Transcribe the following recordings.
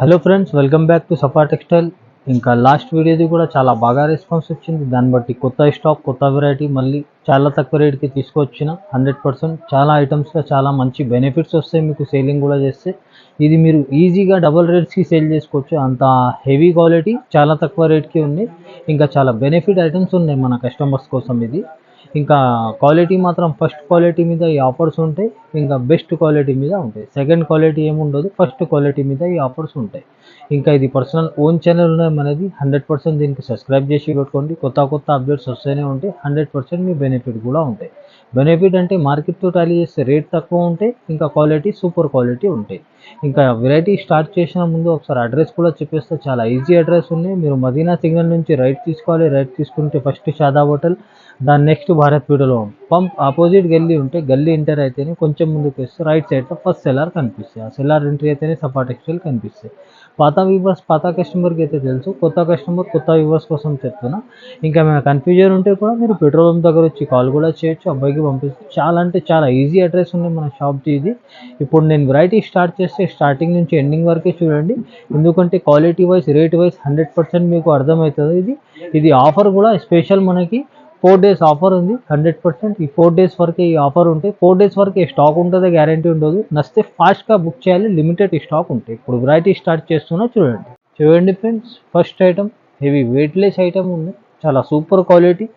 Hello friends, welcome back to Safa textile. ఇంకా last వీడియోది కూడా చాలా బాగా రెస్పాన్స్ వచ్చింది. దాన్ని బట్టి కొత్త స్టాక్, కొత్త వెరైటీ మళ్ళీ చాలా తక్కువ రేట్కి తీసుకొచ్చిన 100% చాలా ఐటమ్స్లో చాలా మంచి బెనిఫిట్స్ వస్తాయి మీకు సేలింగ్ కూడా చేస్తే. ఇది మీరు ఈజీగా డబుల్ రేట్స్కి సేల్ చేసుకోవచ్చు. అంత హెవీ క్వాలిటీ చాలా తక్కువ రేట్కి ఉంది. ఇంకా చాలా బెనిఫిట్ ఐటమ్స్ ఉన్నాయి మన కస్టమర్స్ కోసం. ఇది ఇంకా క్వాలిటీ మాత్రం ఫస్ట్ క్వాలిటీ మీద ఈ ఆఫర్స్ ఉంటాయి. ఇంకా బెస్ట్ క్వాలిటీ మీద ఉంటాయి. సెకండ్ క్వాలిటీ ఏముండదు, ఫస్ట్ క్వాలిటీ మీద ఈ ఆఫర్స్ ఉంటాయి. ఇంకా ఇది పర్సనల్ ఓన్ ఛానల్ అనేది 100% దీనికి సబ్స్క్రైబ్ చేసి పెట్టుకోండి. కొత్త కొత్త అప్డేట్స్ వస్తూనే ఉంటాయి. 100% మీ బెనిఫిట్ కూడా ఉంటాయి. బెనిఫిట్ అంటే మార్కెట్తో టాలీ చేస్తే రేట్ తక్కువ ఉంటాయి, ఇంకా క్వాలిటీ సూపర్ క్వాలిటీ ఉంటాయి. ఇంకా వెరైటీ స్టార్ట్ చేసిన ముందు ఒకసారి అడ్రస్ కూడా చెప్పేస్తే, చాలా ఈజీ అడ్రస్ ఉంది. మీరు మదీనా సిగ్నల్ నుంచి రైట్ తీసుకోవాలి. రైట్ తీసుకుంటే ఫస్ట్ షాదా హోటల్, దాని నెక్స్ట్ భారత్ పీడలో పంప్ ఆపోజిట్కి వెళ్ళి ఉంటే గల్లీ ఎంటర్ అయితేనే కొంచెం ముందుకు వస్తే రైట్ సైడ్లో ఫస్ట్ సెల్లార్ కనిపిస్తాయి. ఆ సెల్లార్ ఎంట్రీ అయితేనే సఫా టెక్స్టైల్ కనిపిస్తాయి. పాత వ్యూవర్స్ పాత కస్టమర్కి అయితే తెలుసు, కొత్త కస్టమర్ కొత్త వ్యూవర్స్ కోసం చెప్తున్నా. ఇంకా ఏమైనా కన్ఫ్యూజన్ ఉంటే కూడా మీరు పెట్రోల్ పంప్ దగ్గర వచ్చి కాల్ కూడా చేయొచ్చు, అబ్బాయికి పంపిస్తే. చాలా అంటే చాలా ఈజీ అడ్రస్ ఉంది మన షాప్కి ఇది. ఇప్పుడు నేను వెరైటీ స్టార్ట్ చేస్తే స్టార్టింగ్ నుంచి ఎండింగ్ వరకే చూడండి, ఎందుకంటే క్వాలిటీ వైజ్ రేట్ వైజ్ 100% మీకు అర్థమవుతుంది. ఇది ఆఫర్ కూడా స్పెషల్, మనకి 4 days ఆఫర్ ఉంది. 100% ఈ 4 days వరకే ఈ ఆఫర్ ఉంటాయి. 4 days వరకే స్టాక్ ఉంటుందో గ్యారంటీ ఉండదు. నచ్చితే ఫాస్ట్గా బుక్ చేయాలి, లిమిటెడ్ స్టాక్ ఉంటాయి. ఇప్పుడు వెరైటీ స్టార్ట్ చేస్తున్నా చూడండి friends. First item heavy weightless item ఉంది, చాలా సూపర్ క్వాలిటీ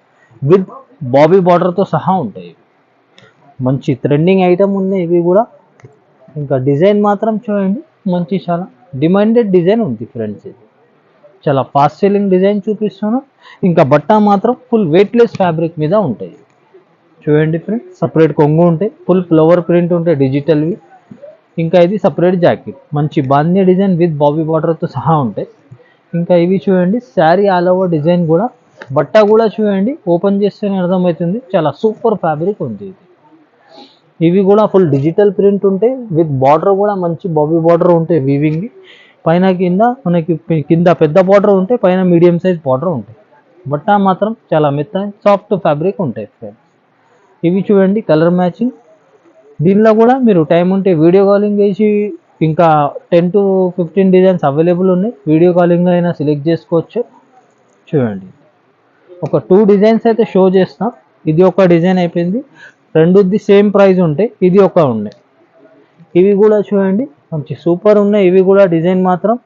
విత్ బాబీ బార్డర్తో సహా ఉంటాయి. మంచి ట్రెండింగ్ ఐటమ్ ఉన్నాయి ఇవి కూడా. ఇంకా డిజైన్ మాత్రం చూడండి, మంచి చాలా డిమాండెడ్ డిజైన్ ఉంది ఫ్రెండ్స్. ఇది చాలా ఫాస్ట్ సెల్లింగ్ డిజైన్ చూపిస్తాను. ఇంకా బట్ట మాత్రం ఫుల్ వెయిట్లెస్ ఫ్యాబ్రిక్ మీద ఉంటాయి. చూడండి ఫ్రెండ్స్, సపరేట్ కొంగు ఉంటాయి, ఫుల్ ఫ్లవర్ ప్రింట్ ఉంటాయి డిజిటల్వి. ఇంకా ఇది సపరేట్ జాకెట్, మంచి బాంధీ డిజైన్ విత్ బాబీ బార్డర్తో సహా ఉంటాయి. ఇంకా ఇవి చూడండి, శారీ ఆల్ ఓవర్ డిజైన్ కూడా. బట్ట కూడా చూడండి, ఓపెన్ చేస్తేనే అర్థమవుతుంది, చాలా సూపర్ ఫ్యాబ్రిక్ ఉంది ఇది. ఇవి కూడా ఫుల్ డిజిటల్ ప్రింట్ ఉంటాయి విత్ బార్డర్ కూడా మంచి బాబీ బార్డర్ ఉంటాయి వీవింగ్. పైన కింద మనకి కింద పెద్ద బార్డర్ ఉంటాయి, పైన మీడియం సైజ్ బార్డర్ ఉంటాయి. బట్ట మాత్రం చాలా మెత్తని సాఫ్ట్ ఫ్యాబ్రిక్ ఉంటాయి ఫ్రెండ్స్. ఇవి చూడండి కలర్ మ్యాచింగ్. దీనిలో కూడా మీరు టైం ఉంటే వీడియో కాలింగ్ చేసి, ఇంకా 10 to 15 డిజైన్స్ అవైలబుల్ ఉన్నాయి. వీడియో కాలింగ్ అయినా సెలెక్ట్ చేసుకోవచ్చు. చూడండి, ఒక 2 డిజైన్స్ అయితే షో చేస్తాం. ఇది ఒక డిజైన్ అయిపోయింది, రెండుది సేమ్ ప్రైస్ ఉంటాయి. ఇది ఒక ఉన్నాయి. ఇవి కూడా చూడండి, మంచి సూపర్ ఉన్నాయి. ఇవి కూడా డిజైన్ మాత్రం,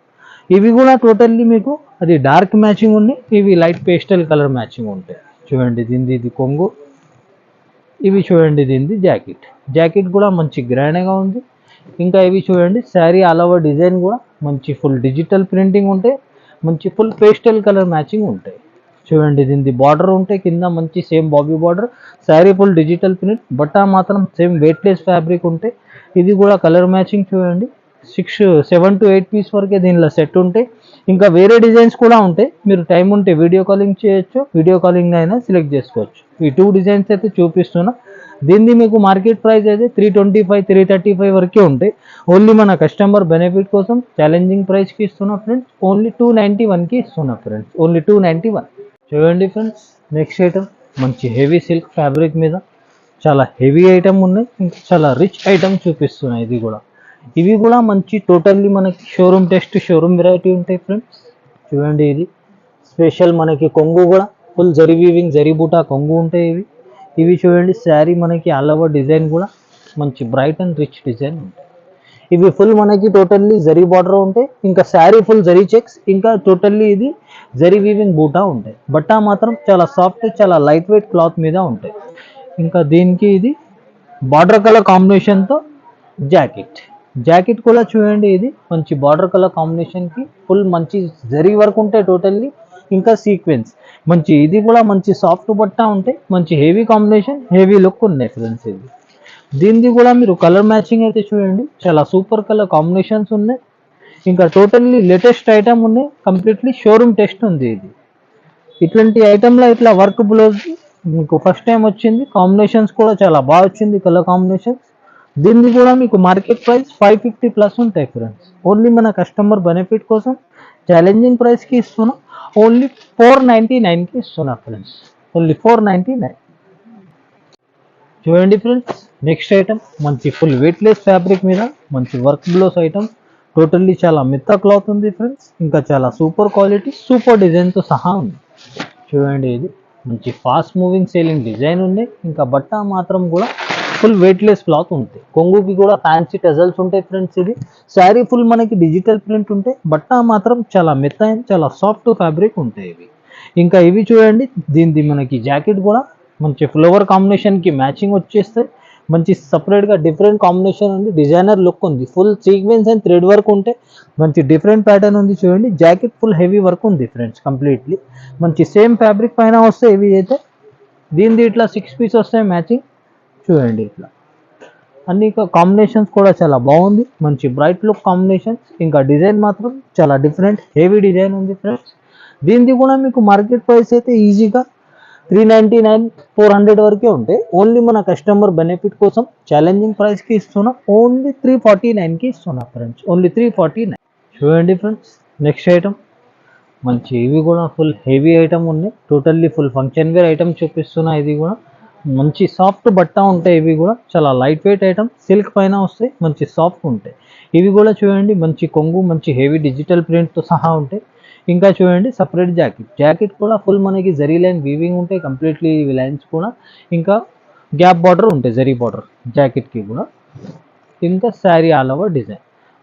ఇవి కూడా టోటల్లీ మీకు అది డార్క్ మ్యాచింగ్ ఉన్నాయి, ఇవి లైట్ పేస్టల్ కలర్ మ్యాచింగ్ ఉంటాయి. చూడండి, దీనిది ఇది కొంగు. ఇవి చూడండి, దీనిది జాకెట్. జాకెట్ కూడా మంచి గ్రాండ్గా ఉంది. ఇంకా ఇవి చూడండి, శారీ ఆల్ ఓవర్ డిజైన్ కూడా మంచి ఫుల్ డిజిటల్ ప్రింటింగ్ ఉంటాయి, మంచి ఫుల్ పేస్టల్ కలర్ మ్యాచింగ్ ఉంటాయి. చూడండి, దీనిది బార్డర్ ఉంటాయి కింద మంచి same Bobby border. Sari full digital print, బట్ట మాత్రం సేమ్ వెయిట్లెస్ ఫ్యాబ్రిక్ ఉంటాయి. ఇది కూడా కలర్ మ్యాచింగ్ చూడండి. 7 to 8 పీస్ వరకే దీనిలో సెట్ ఉంటాయి. ఇంకా వేరే డిజైన్స్ కూడా ఉంటాయి. మీరు టైం ఉంటే వీడియో కాలింగ్ చేయొచ్చు, వీడియో కాలింగ్ అయినా సెలెక్ట్ చేసుకోవచ్చు. ఈ 2 డిజైన్స్ అయితే చూపిస్తున్నా. దీన్ని మీకు మార్కెట్ ప్రైస్ అయితే 325, 335 వరకే ఉంటాయి. ఓన్లీ మన కస్టమర్ బెనిఫిట్ కోసం ఛాలెంజింగ్ ప్రైస్కి ఇస్తున్నా ఫ్రెండ్స్. ఓన్లీ 291కి ఇస్తున్నా ఫ్రెండ్స్, ఓన్లీ 291. చూడండి ఫ్రెండ్స్, నెక్స్ట్ ఐటమ్ మంచి హెవీ సిల్క్ ఫ్యాబ్రిక్ మీద చాలా హెవీ ఐటమ్ ఉన్నాయి. ఇంకా చాలా రిచ్ ఐటమ్ చూపిస్తున్నాయి. ఇది కూడా, ఇవి కూడా మంచి టోటల్లీ మనకి షోరూమ్ టెస్ట్, షోరూమ్ వెరైటీ ఉంటాయి ఫ్రెండ్స్. చూడండి, ఇది స్పెషల్ మనకి కొంగు కూడా ఫుల్ జరీ వీవింగ్, జరీ బూటా కొంగు ఉంటాయి ఇవి. ఇవి చూడండి, శారీ మనకి ఆల్ ఓవర్ డిజైన్ కూడా మంచి బ్రైట్ అండ్ రిచ్ డిజైన్ ఉంటాయి. ఇవి ఫుల్ మనకి టోటల్లీ జరీ బార్డర్ ఉంటాయి. ఇంకా శారీ ఫుల్ జరీ చెక్స్, ఇంకా టోటల్లీ ఇది జరీ వీవింగ్ బూటా ఉంటాయి. బట్ట మాత్రం చాలా సాఫ్ట్, చాలా లైట్ వెయిట్ క్లాత్ మీద ఉంటాయి. ఇంకా దీనికి ఇది బార్డర్ కలర్ కాంబినేషన్తో జాకెట్. జాకెట్ కూడా చూడండి, ఇది మంచి బార్డర్ కలర్ కాంబినేషన్కి ఫుల్ మంచి జరీ వర్క్ ఉంటాయి టోటల్లీ. ఇంకా సీక్వెన్స్ మంచి, ఇది కూడా మంచి సాఫ్ట్ బట్ట ఉంటాయి, మంచి హెవీ కాంబినేషన్, హెవీ లుక్ ఉన్నాయి ఫ్రెండ్స్. ఇది దీనిది కూడా మీరు కలర్ మ్యాచింగ్ అయితే చూడండి, చాలా సూపర్ కలర్ కాంబినేషన్స్ ఉన్నాయి. ఇంకా టోటల్లీ లేటెస్ట్ ఐటమ్ ఉన్నాయి, కంప్లీట్లీ షోరూమ్ టెస్ట్ ఉంది. ఇది ఇట్లాంటి ఐటమ్లో ఇట్లా వర్క్ బ్లౌజ్ మీకు ఫస్ట్ టైం వచ్చింది. కాంబినేషన్స్ కూడా చాలా బాగా వచ్చింది, కలర్ కాంబినేషన్స్. దీన్ని కూడా మీకు మార్కెట్ ప్రైస్ 550 ప్లస్ ఉంటాయి ఫ్రెండ్స్. ఓన్లీ మన కస్టమర్ బెనిఫిట్ కోసం ఛాలెంజింగ్ ప్రైస్కి ఇస్తున్నా, ఓన్లీ 499కి ఇస్తున్నా ఫ్రెండ్స్, ఓన్లీ 499. చూడండి ఫ్రెండ్స్, నెక్స్ట్ ఐటమ్ మంచి ఫుల్ వెయిట్లెస్ ఫ్యాబ్రిక్ మీద మంచి వర్క్ బ్లౌజ్ ఐటమ్. టోటల్లీ చాలా మెత్త క్లాత్ ఉంది ఫ్రెండ్స్. ఇంకా చాలా సూపర్ క్వాలిటీ, సూపర్ డిజైన్తో సహా ఉంది. చూడండి, ఇది మంచి ఫాస్ట్ మూవింగ్ సేలింగ్ డిజైన్ ఉంది. ఇంకా బట్ట మాత్రం కూడా ఫుల్ వెయిట్లెస్ క్లాత్ ఉంటుంది. కొంగుకి కూడా ఫ్యాన్సీ టజల్స్ ఉంటాయి ఫ్రెండ్స్. ఇది శారీ ఫుల్ మనకి డిజిటల్ ప్రింట్ ఉంటాయి. బట్ట మాత్రం చాలా మెత్త అండ్ చాలా సాఫ్ట్ ఫ్యాబ్రిక్ ఉంటాయి ఇవి. ఇంకా ఇవి చూడండి, దీనిది మనకి జాకెట్ కూడా మంచి ఫ్లవర్ కాంబినేషన్కి మ్యాచింగ్ వచ్చేస్తాయి. మంచి సపరేట్గా డిఫరెంట్ కాంబినేషన్ ఉంది, డిజైనర్ లుక్ ఉంది. Full sequence and thread work ఉంటే మంచి డిఫరెంట్ ప్యాటర్న్ ఉంది. చూడండి, జాకెట్ ఫుల్ హెవీ వర్క్ ఉంది ఫ్రెండ్స్. కంప్లీట్లీ మంచి సేమ్ ఫ్యాబ్రిక్ పైన వస్తాయి ఇవి అయితే. దీనిది ఇట్లా 6 పీస్ వస్తాయి మ్యాచింగ్. చూడండి, ఇట్లా అన్ని కాంబినేషన్స్ కూడా చాలా బాగుంది. మంచి బ్రైట్ లుక్ కాంబినేషన్స్. ఇంకా డిజైన్ మాత్రం చాలా డిఫరెంట్ హెవీ డిజైన్ ఉంది ఫ్రెండ్స్. దీనిది కూడా మీకు మార్కెట్ ప్రైస్ అయితే ఈజీగా 399, 400 వరకే ఉంటాయి. ఓన్లీ మన కస్టమర్ బెనిఫిట్ కోసం ఛాలెంజింగ్ ప్రైస్కి ఇస్తున్నా. ఓన్లీ 349కి ఇస్తున్నా ఫ్రెండ్స్. ఓన్లీ 349. చూడండి ఫ్రెండ్స్, నెక్స్ట్ ఐటమ్ మంచి ఇవి కూడా ఫుల్ హెవీ ఐటమ్ ఉన్నాయి. Totally full function wear item చూపిస్తున్నా. ఇది కూడా మంచి సాఫ్ట్ బట్ట ఉంటాయి. ఇవి కూడా చాలా లైట్ వెయిట్ ఐటమ్, సిల్క్ పైన వస్తాయి, మంచి సాఫ్ట్ ఉంటాయి. ఇవి కూడా చూడండి, మంచి కొంగు, మంచి హెవీ డిజిటల్ ప్రింట్తో సహా ఉంటాయి. ఇంకా చూడండి, సపరేట్ జాకెట్ కూడా ఫుల్ మనకి జరీ లైన్ వీవింగ్ ఉంటాయి కంప్లీట్లీ లైన్స్ కూడా. ఇంకా గ్యాప్ బార్డర్ ఉంటాయి, జరీ బార్డర్ జాకెట్కి కూడా. ఇంకా శారీ ఆల్ ఓవర్ డిజైన్,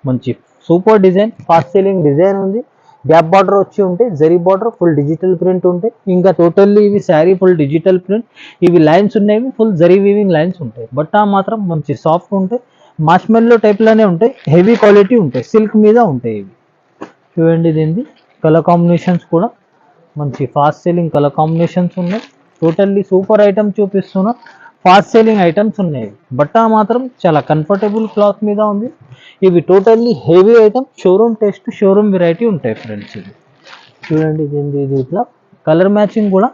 మంచి super design, fast selling design ఉంది. గ్యాప్ బార్డర్ వచ్చి ఉంటే zari border full digital print ఉంటాయి. ఇంకా టోటల్లీ ఇవి శారీ ఫుల్ డిజిటల్ ప్రింట్. ఇవి లైన్స్ ఉన్నాయి, ఫుల్ జరీ వీవింగ్ లైన్స్ ఉంటాయి. బట్ మాత్రం మంచి సాఫ్ట్ ఉంటాయి, మార్ష్మెల్లో టైప్లోనే ఉంటాయి. హెవీ క్వాలిటీ ఉంటాయి, సిల్క్ మీద ఉంటాయి ఇవి. చూడండి, దీనిది కలర్ కాంబినేషన్స్ కూడా మంచి ఫాస్ట్ సెల్లింగ్ కలర్ కాంబినేషన్స్ ఉన్నాయి. టోటల్లీ సూపర్ ఐటమ్ చూపిస్తున్నా. ఫాస్ట్ సెల్లింగ్ ఐటమ్స్ ఉన్నాయి. బట్ట మాత్రం చాలా కంఫర్టబుల్ క్లాత్ మీద ఉంది. ఇవి totally heavy item, showroom test, showroom variety ఉంటాయి ఫ్రెండ్స్. ఇది చూడండి, ఇది ఇట్లా కలర్ మ్యాచింగ్ కూడా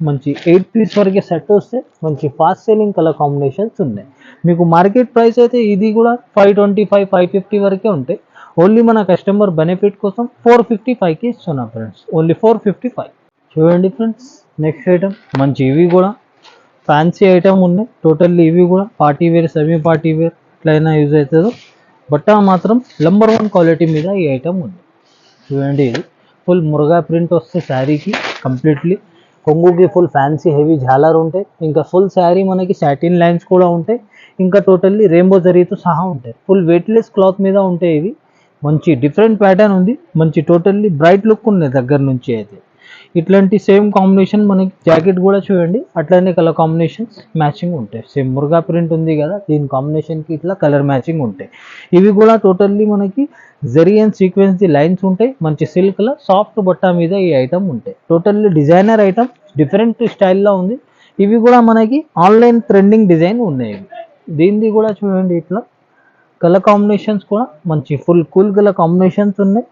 మంచి 8 పీస్ వరకే సెట్ వస్తే మంచి ఫాస్ట్ సెల్లింగ్ కలర్ కాంబినేషన్స్ ఉన్నాయి. మీకు మార్కెట్ ప్రైస్ అయితే ఇది కూడా 525, 550 వరకే ఉంటాయి. ఓన్లీ మన కస్టమర్ బెనిఫిట్ కోసం 455కి ఇస్తున్నాం ఫ్రెండ్స్. ఓన్లీ 455. చూడండి ఫ్రెండ్స్, నెక్స్ట్ ఐటమ్ మంచి ఇవి కూడా ఫ్యాన్సీ ఐటమ్ ఉన్నాయి. టోటల్లీ ఇవి కూడా party wear, semi party wear ఎట్లయినా యూజ్ అవుతుందో. బట్ట మాత్రం నంబర్ 1 క్వాలిటీ మీద ఈ ఐటమ్ ఉంది. చూడండి, ఇది ఫుల్ మురుగా ప్రింట్ వస్తే శారీకి కంప్లీట్లీ. కొంగుకి ఫుల్ ఫ్యాన్సీ హెవీ జాలర్ ఉంటాయి. ఇంకా ఫుల్ శారీ మనకి సాటిన్ లైన్స్ కూడా ఉంటాయి. ఇంకా టోటల్లీ రెయిన్బో జరీతో సహా ఉంటాయి. ఫుల్ వెయిట్లెస్ క్లాత్ మీద ఉంటాయి ఇవి. మంచి డిఫరెంట్ ప్యాటర్న్ ఉంది, మంచి టోటల్లీ బ్రైట్ లుక్ ఉన్నాయి దగ్గర నుంచి అయితే. ఇట్లాంటి సేమ్ కాంబినేషన్ మనకి జాకెట్ కూడా చూడండి, అట్లనే కలర్ కాంబినేషన్స్ మ్యాచింగ్ ఉంటాయి. సేమ్ మురుగా ప్రింట్ ఉంది కదా, దీని కాంబినేషన్కి ఇట్లా కలర్ మ్యాచింగ్ ఉంటాయి. ఇవి కూడా టోటల్లీ మనకి జరీ అండ్ సీక్వెన్స్ లైన్స్ ఉంటాయి. మంచి సిల్క్లో సాఫ్ట్ బట్ట మీద ఈ ఐటమ్ ఉంటాయి. టోటల్లీ డిజైనర్ ఐటమ్, డిఫరెంట్ స్టైల్లో ఉంది. ఇవి కూడా మనకి ఆన్లైన్ ట్రెండింగ్ డిజైన్ ఉన్నాయి. దీనిది కూడా చూడండి, ఇట్లా కలర్ కాంబినేషన్స్ కూడా మంచి ఫుల్ కూల్ కలర్ కాంబినేషన్స్ ఉన్నాయి.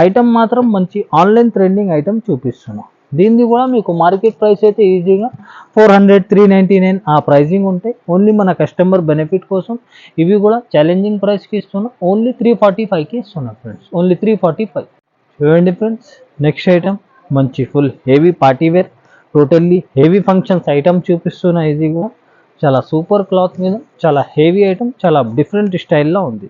ఐటమ్ మాత్రం మంచి ఆన్లైన్ ట్రెండింగ్ ఐటమ్ చూపిస్తున్నాం. దీనిది కూడా మీకు మార్కెట్ ప్రైస్ అయితే ఈజీగా 400, 399 ఆ ప్రైజింగ్ ఉంటాయి. ఓన్లీ మన కస్టమర్ బెనిఫిట్ కోసం ఇవి కూడా ఛాలెంజింగ్ ప్రైస్కి ఇస్తున్నాం. ఓన్లీ 345కి ఇస్తున్నాం ఫ్రెండ్స్. ఓన్లీ 345. చూడండి ఫ్రెండ్స్, నెక్స్ట్ ఐటమ్ మంచి full heavy party wear, totally heavy functions item చూపిస్తున్నా. ఇది కూడా చాలా సూపర్ క్లాత్ మీద చాలా హెవీ ఐటమ్, చాలా డిఫరెంట్ స్టైల్లో ఉంది.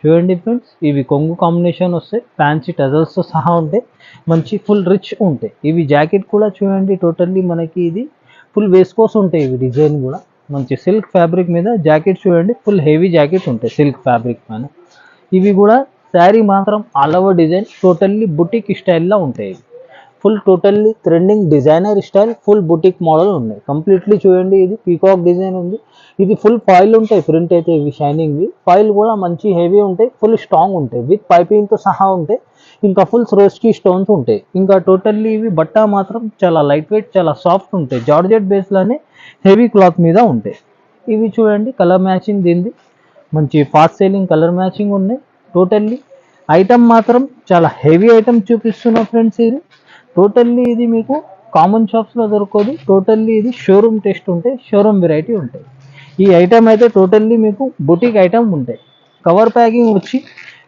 చూడండి ఫ్రెండ్స్, ఇవి కొంగు కాంబినేషన్ వస్తాయి, ఫ్యాన్సీ టజల్స్తో సహా ఉంటాయి. మంచి ఫుల్ రిచ్ ఉంటాయి. ఇవి జాకెట్ కూడా చూడండి, టోటల్లీ మనకి ఇది ఫుల్ వేస్కోస్ ఉంటాయి. ఇవి డిజైన్ కూడా మంచి సిల్క్ ఫ్యాబ్రిక్ మీద జాకెట్ చూడండి, ఫుల్ హెవీ జాకెట్ ఉంటాయి సిల్క్ ఫ్యాబ్రిక్ పైన. ఇవి కూడా శారీ మాత్రం all over design, totally boutique స్టైల్లో ఉంటాయి. Full totally trending designer style, full boutique model ఉన్నాయి కంప్లీట్లీ. చూడండి, ఇది పీకాక్ డిజైన్ ఉంది. ఇది ఫుల్ ఫాయిల్ ఉంటాయి ప్రింట్ అయితే. ఇవి షైనింగ్ ఫాయిల్ కూడా మంచి హెవీ ఉంటాయి, ఫుల్ స్ట్రాంగ్ ఉంటాయి, విత్ పైపింగ్తో సహా ఉంటాయి. ఇంకా ఫుల్ స్రోస్కీ స్టోన్స్ ఉంటాయి. ఇంకా టోటల్లీ ఇవి బట్ట మాత్రం చాలా లైట్ వెయిట్, చాలా సాఫ్ట్ ఉంటాయి. జార్జెట్ బేస్లోనే హెవీ క్లాత్ మీద ఉంటాయి. ఇవి చూడండి, కలర్ మ్యాచింగ్ దీనిది మంచి ఫాస్ట్ సేలింగ్ కలర్ మ్యాచింగ్ ఉన్నాయి. టోటల్లీ ఐటమ్ మాత్రం చాలా హెవీ ఐటమ్ చూపిస్తున్నా ఫ్రెండ్స్. ఇది టోటల్లీ ఇది మీకు కామన్ షాప్స్లో దొరకదు. టోటల్లీ ఇది షోరూమ్ టెస్ట్ ఉంటాయి, షోరూమ్ వెరైటీ ఉంటాయి. ఈ ఐటమ్ అయితే టోటల్లీ మీకు బుటిక్ ఐటమ్ ఉంటాయి. కవర్ ప్యాకింగ్ వచ్చి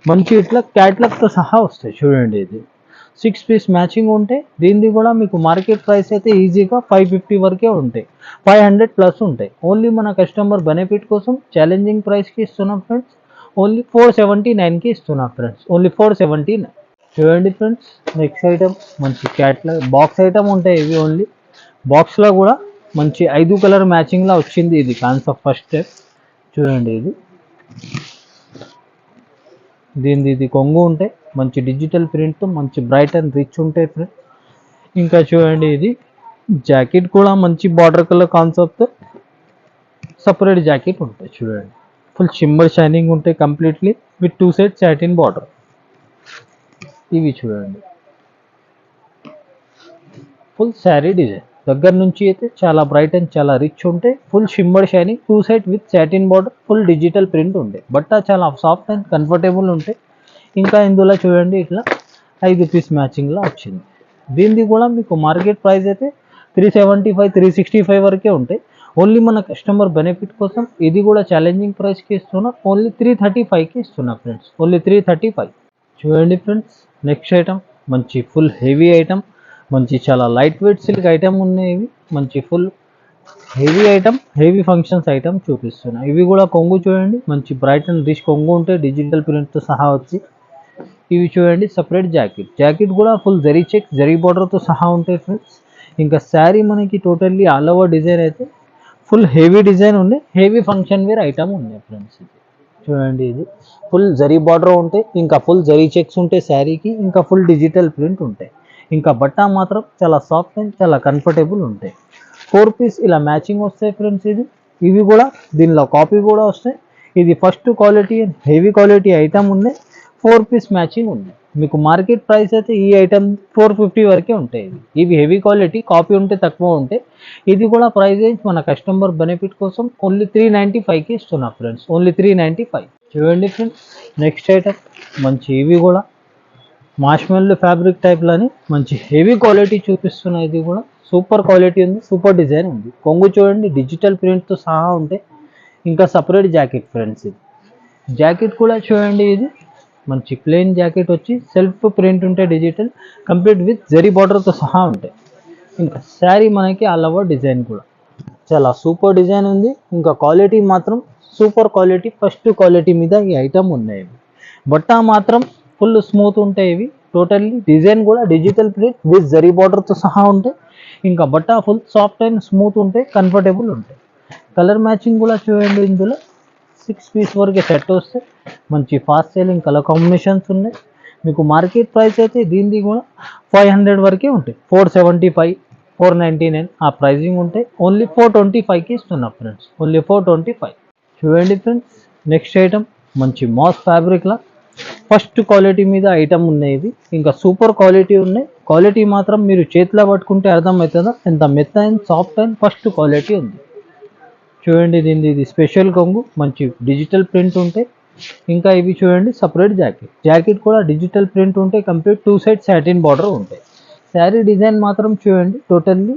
మంచి ఇట్లా క్యాట్లాగ్తో సహా వస్తాయి. చూడండి, ఇది 6 పీస్ మ్యాచింగ్ ఉంటాయి. దీనిది కూడా మీకు మార్కెట్ ప్రైస్ అయితే ఈజీగా 550 వరకే ఉంటాయి, 500 ప్లస్ ఉంటాయి. ఓన్లీ మన కస్టమర్ బెనిఫిట్ కోసం ఛాలెంజింగ్ ప్రైస్కి ఇస్తున్నాం ఫ్రెండ్స్. ఓన్లీ 479కి ఇస్తున్నా ఫ్రెండ్స్, ఓన్లీ 479. చూడండి ఫ్రెండ్స్, నెక్స్ట్ ఐటమ్ మంచి క్యాట్లాగ్ బాక్స్ ఐటమ్ ఉంటాయి ఇవి. ఓన్లీ బాక్స్లో కూడా మంచి 5 కలర్ మ్యాచింగ్లా వచ్చింది. ఇది కాన్సెప్ట్ ఫస్ట్ స్టెప్. చూడండి ఇది దీనిది ఇది కొంగు ఉంటాయి, మంచి డిజిటల్ ప్రింట్, మంచి బ్రైట్ అండ్ రిచ్ ఉంటాయి ఫ్రెండ్స్. ఇంకా చూడండి ఇది జాకెట్ కూడా మంచి border colour concept, separate jacket ఉంటాయి. చూడండి ఫుల్ షిమ్మర్ షైనింగ్ ఉంటాయి completely with 2 side satin border. ఇవి చూడండి ఫుల్ శారీ డిజైన్ దగ్గర నుంచి అయితే చాలా బ్రైట్ అండ్ చాలా రిచ్ ఉంటాయి. Full shimmer shining 2 side with satin border, full digital print ఉంటాయి. బట్ట చాలా సాఫ్ట్ అండ్ కంఫర్టబుల్ ఉంటాయి. ఇంకా ఇందులో చూడండి ఇట్లా 5 పీస్ మ్యాచింగ్లో వచ్చింది. దీనిది కూడా మీకు మార్కెట్ ప్రైస్ అయితే 375 365 వరకే ఉంటాయి. ఓన్లీ మన కస్టమర్ బెనిఫిట్ కోసం ఇది కూడా ఛాలెంజింగ్ ప్రైస్కి ఇస్తున్నా, ఓన్లీ 335కి ఇస్తున్నా ఫ్రెండ్స్, ఓన్లీ 335. చూడండి ఫ్రెండ్స్, నెక్స్ట్ ఐటమ్ మంచి ఫుల్ హెవీ ఐటమ్, మంచి చాలా లైట్ వెయిట్ సిల్క్ ఐటమ్ ఉన్నాయి. ఇవి మంచి full heavy item, heavy functions item చూపిస్తున్నా. ఇవి కూడా కొంగు చూడండి మంచి బ్రైట్ అండ్ రిచ్ కొంగు ఉంటాయి డిజిటల్ ప్రింట్తో సహా వచ్చి. ఇవి చూడండి సపరేట్ జాకెట్, జాకెట్ కూడా ఫుల్ జరీ చెక్ జరీ బార్డర్తో సహా ఉంటాయి ఫ్రెండ్స్. ఇంకా శారీ మనకి టోటల్లీ ఆల్ ఓవర్ డిజైన్ అయితే ఫుల్ హెవీ డిజైన్ ఉన్నాయి, హెవీ ఫంక్షన్ వేర్ ఐటమ్ ఉన్నాయి ఫ్రెండ్స్. ఇది చూడండి ఇది ఫుల్ జరీ బార్డర్ ఉంటాయి, ఇంకా ఫుల్ జరీ చెక్స్ ఉంటాయి శారీకి, ఇంకా ఫుల్ డిజిటల్ ప్రింట్ ఉంటాయి. ఇంకా బట్ట మాత్రం చాలా సాఫ్ట్ అండ్ చాలా కంఫర్టబుల్ ఉంటాయి. 4 పీస్ ఇలా మ్యాచింగ్ వస్తాయి ఫ్రెండ్స్. ఇవి కూడా దీనిలో కాపీ కూడా వస్తాయి. ఇది first quality and heavy quality item ఉంది. 4 పీస్ మ్యాచింగ్ ఉంది. మీకు మార్కెట్ ప్రైస్ అయితే ఈ ఐటమ్ 450 వరకే ఉంటాయి. ఇవి హెవీ క్వాలిటీ, కాపీ ఉంటే తక్కువ ఉంటాయి. ఇది కూడా ప్రైస్ మన కస్టమర్ బెనిఫిట్ కోసం ఓన్లీ 395కి ఇస్తున్నా ఫ్రెండ్స్, ఓన్లీ 395. చూడండి ఫ్రెండ్స్, నెక్స్ట్ ఐటమ్ మంచి ఇవి కూడా మార్ష్మెల్లో ఫ్యాబ్రిక్ టైప్లోని మంచి హెవీ క్వాలిటీ చూపిస్తున్నా. ఇది కూడా సూపర్ క్వాలిటీ ఉంది, సూపర్ డిజైన్ ఉంది. కొంగు చూడండి డిజిటల్ ప్రింట్తో సహా ఉంటాయి. ఇంకా సపరేట్ జాకెట్ ఫ్రెండ్స్. ఇది జాకెట్ కూడా చూడండి ఇది మంచి ప్లెయిన్ జాకెట్ వచ్చి సెల్ఫ్ ప్రింట్ ఉంటాయి డిజిటల్, కంప్లీట్ విత్ జరీ బార్డర్తో సహా ఉంటాయి. ఇంకా శారీ మనకి ఆల్ ఓవర్ డిజైన్ కూడా చాలా సూపర్ డిజైన్ ఉంది. ఇంకా క్వాలిటీ మాత్రం సూపర్ క్వాలిటీ, ఫస్ట్ క్వాలిటీ మీద ఈ ఐటమ్ ఉన్నాయి. బట్ట మాత్రం ఫుల్ స్మూత్ ఉంటాయి. ఇవి టోటల్లీ డిజైన్ కూడా డిజిటల్ ప్రింట్ విత్ జరీ బార్డర్తో సహా ఉంటాయి. ఇంకా బట్ట ఫుల్ సాఫ్ట్ అండ్ స్మూత్ ఉంటాయి, కంఫర్టబుల్ ఉంటాయి. కలర్ మ్యాచింగ్ కూడా చూడండి, ఇందులో 6 పీస్ వరకు సెట్ వస్తాయి. మంచి ఫాస్ట్ సేలింగ్ కలర్ కాంబినేషన్స్ ఉన్నాయి. మీకు మార్కెట్ ప్రైస్ అయితే దీనిది కూడా 500 వరకే ఉంటాయి. 475 499 ఆ ప్రైజింగ్ ఉంటాయి. ఓన్లీ 425కి ఇస్తున్నా ఫ్రెండ్స్, ఓన్లీ 425. చూడండి ఫ్రెండ్స్, నెక్స్ట్ ఐటమ్ మంచి మాస్ ఫ్యాబ్రిక్లా ఫస్ట్ క్వాలిటీ మీద ఐటమ్ ఉన్నాయి. ఇది ఇంకా సూపర్ క్వాలిటీ ఉన్నాయి. క్వాలిటీ మాత్రం మీరు చేతిలో పట్టుకుంటే అర్థమవుతుందా ఎంత మెత్త and soft and first quality ఉంది. చూడండి ఇది స్పెషల్ కొంగు, మంచి డిజిటల్ ప్రింట్ ఉంటాయి. ఇంకా ఇవి చూడండి సపరేట్ జాకెట్, జాకెట్ కూడా డిజిటల్ ప్రింట్ ఉంటాయి, కంప్లీట్ 2 సైడ్ సాటిన్ బార్డర్ ఉంటాయి. శారీ డిజైన్ మాత్రం చూడండి టోటల్లీ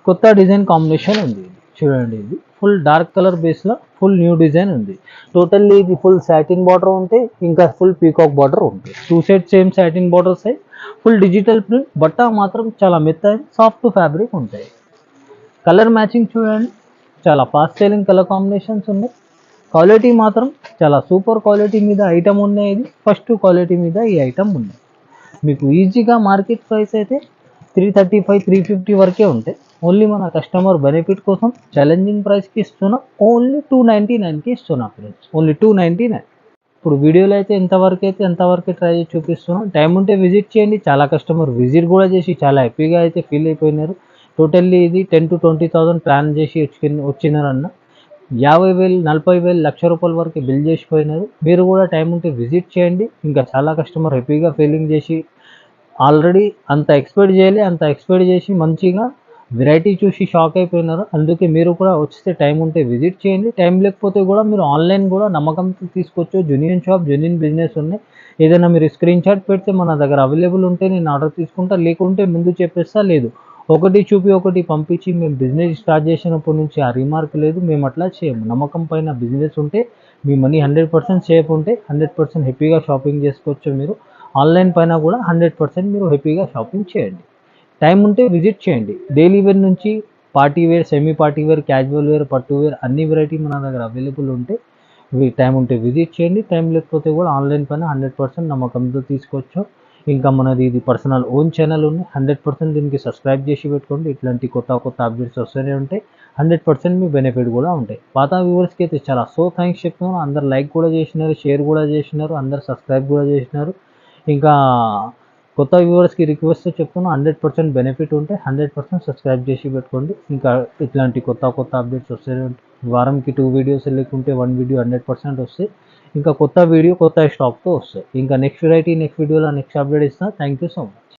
కొత్త డిజైన్ కాంబినేషన్ ఉంది. చూడండి ఇది ఫుల్ డార్క్ కలర్ బేస్లో ఫుల్ న్యూ డిజైన్ ఉంది. టోటల్లీ ఇది ఫుల్ సాటిన్ బార్డర్ ఉంటాయి, ఇంకా ఫుల్ పీకాక్ బార్డర్ ఉంటాయి. 2 సైడ్ సేమ్ సాటిన్ బార్డర్స్ అయి ఫుల్ డిజిటల్ ప్రింట్. బట్ట మాత్రం చాలా మెత్త సాఫ్ట్ ఫ్యాబ్రిక్ ఉంటాయి. కలర్ మ్యాచింగ్ చూడండి చాలా ఫాస్ట్ సేలింగ్ కలర్ కాంబినేషన్స్ ఉన్నాయి. క్వాలిటీ మాత్రం చాలా సూపర్ క్వాలిటీ మీద ఐటమ్ ఉన్నాయి. ఇది ఫస్ట్ క్వాలిటీ మీద ఈ ఐటమ్ ఉన్నాయి. మీకు ఈజీగా మార్కెట్ ప్రైస్ అయితే 335 350 వరకే ఉంటాయి. ఓన్లీ మన కస్టమర్ బెనిఫిట్ కోసం ఛాలెంజింగ్ ప్రైస్కి ఇస్తున్నా, ఓన్లీ 299కి ఇస్తున్నా ఫ్రెండ్స్, ఓన్లీ 299. ఇప్పుడు వీడియోలో అయితే ఎంతవరకు ట్రై చేసి చూపిస్తున్నాం. టైం ఉంటే విజిట్ చేయండి. చాలా కస్టమర్ విజిట్ కూడా చేసి చాలా హ్యాపీగా అయితే ఫీల్ అయిపోయినారు. టోటల్లీ ఇది 10 to 20,000 ప్లాన్ చేసి వచ్చినారన్న 50,000 40,000 లక్ష రూపాయల వరకు బిల్ చేసిపోయినారు. మీరు కూడా టైం ఉంటే విజిట్ చేయండి. ఇంకా చాలా కస్టమర్ హ్యాపీగా ఫీలింగ్ చేసి ఆల్రెడీ అంత ఎక్స్పెక్ట్ చేసి మంచిగా వెరైటీ చూసి షాక్ అయిపోయినారు. అందుకే మీరు కూడా వస్తే టైం ఉంటే విజిట్ చేయండి. టైం లేకపోతే కూడా మీరు ఆన్లైన్ కూడా నమ్మకంతో తీసుకోవచ్చు. జెన్యూన్ షాప్, జెన్యూన్ బిజినెస్ ఉన్నాయి. ఏదైనా మీరు స్క్రీన్ షాట్ పెడితే మన దగ్గర అవైలబుల్ ఉంటే నేను ఆర్డర్ తీసుకుంటా, లేకుంటే ముందు చెప్పేస్తా. లేదు ఒకటి చూపి ఒకటి పంపించి మేము బిజినెస్ స్టార్ట్ చేసినప్పటి నుంచి ఆ రిమార్క్ లేదు. మేము అట్లా చేయము. నమ్మకం పైన బిజినెస్ ఉంటే మీ మనీ 100% సేఫ్ ఉంటే 100% హ్యాపీగా షాపింగ్ చేసుకోవచ్చు. మీరు ఆన్లైన్ పైన కూడా 100% మీరు హ్యాపీగా షాపింగ్ చేయండి. టైం ఉంటే విజిట్ చేయండి. డైలీ వేర్ నుంచి party wear, semi party wear, casual wear, పట్టు వేర్ అన్ని వెరైటీ మన దగ్గర అవైలబుల్ ఉంటే టైం ఉంటే విజిట్ చేయండి, టైం లేకపోతే కూడా ఆన్లైన్ పైన 100% నమ్మకంతో తీసుకోవచ్చు. ఇంకా మనది ఇది పర్సనల్ ఓన్ ఛానల్ ఉంది, 100% దీనికి సబ్స్క్రైబ్ చేసి పెట్టుకోండి. ఇట్లాంటి కొత్త అప్డేట్స్ వస్తూనే ఉంటాయి, 100% మీ బెనిఫిట్ కూడా ఉంటాయి. పాత వ్యూవర్స్కి అయితే చాలా థ్యాంక్స్ చెప్తున్నాను. అందరు లైక్ కూడా చేసినారు, షేర్ కూడా చేసినారు, అందరు సబ్స్క్రైబ్ కూడా చేసినారు. ఇంకా కొత్త వ్యూవర్స్కి రిక్వెస్ట్ చెప్తున్నా, 100% బెనిఫిట్ ఉంటే 100% సబ్స్క్రైబ్ చేసి పెట్టుకోండి. ఇంకా ఇట్లాంటి కొత్త అప్డేట్స్ వస్తూనే ఉంటాయి. వారంకి 2 వీడియోస్ లేకుంటే 1 వీడియో 100% వస్తాయి. ఇంకా కొత్త వీడియో కొత్త స్టాక్తో వస్తాయి. ఇంకా నెక్స్ట్ వీడియోలో నెక్స్ట్ అప్డేట్ ఇస్తాను. Thank you so much.